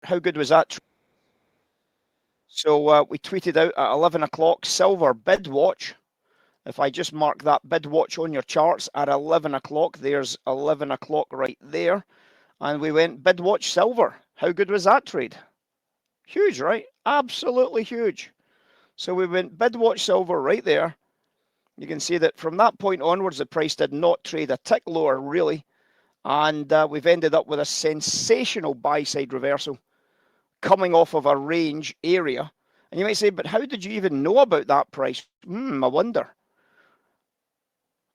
How good was that? So we tweeted out at 11 o'clock, silver bid watch. If I just mark that bid watch on your charts at 11 o'clock, there's 11 o'clock right there. And we went bid watch silver. How good was that trade? Huge, right? Absolutely huge. So we went bid watch silver right there. You can see that from that point onwards, the price did not trade a tick lower, really. And we've ended up with a sensational buy-side reversal coming off of a range area. And you might say, but how did you even know about that price? I wonder.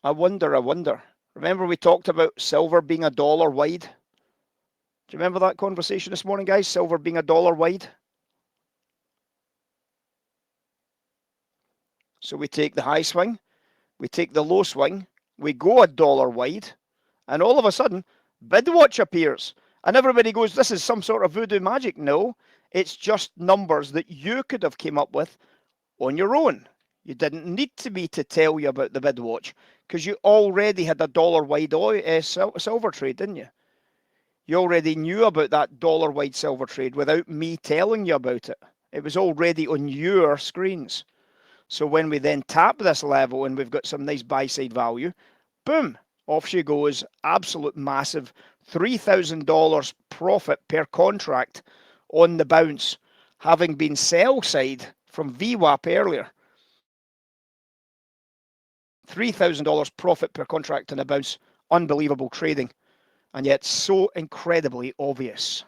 I wonder. Remember we talked about silver being $1 wide? Do you remember that conversation this morning, guys? Silver being $1 wide? So we take the high swing, we take the low swing, we go $1 wide, and all of a sudden, bid watch appears. And everybody goes, this is some sort of voodoo magic. No, it's just numbers that you could have came up with on your own. You didn't need me to tell you about the bid watch because you already had $1 wide silver trade, didn't you? You already knew about that $1 wide silver trade without me telling you about it. It was already on your screens. So when we then tap this level and we've got some nice buy side value, boom, off she goes. Absolute massive $3,000 profit per contract on the bounce, having been sell side from VWAP earlier. $3,000 profit per contract on a bounce. Unbelievable trading. And yet so incredibly obvious.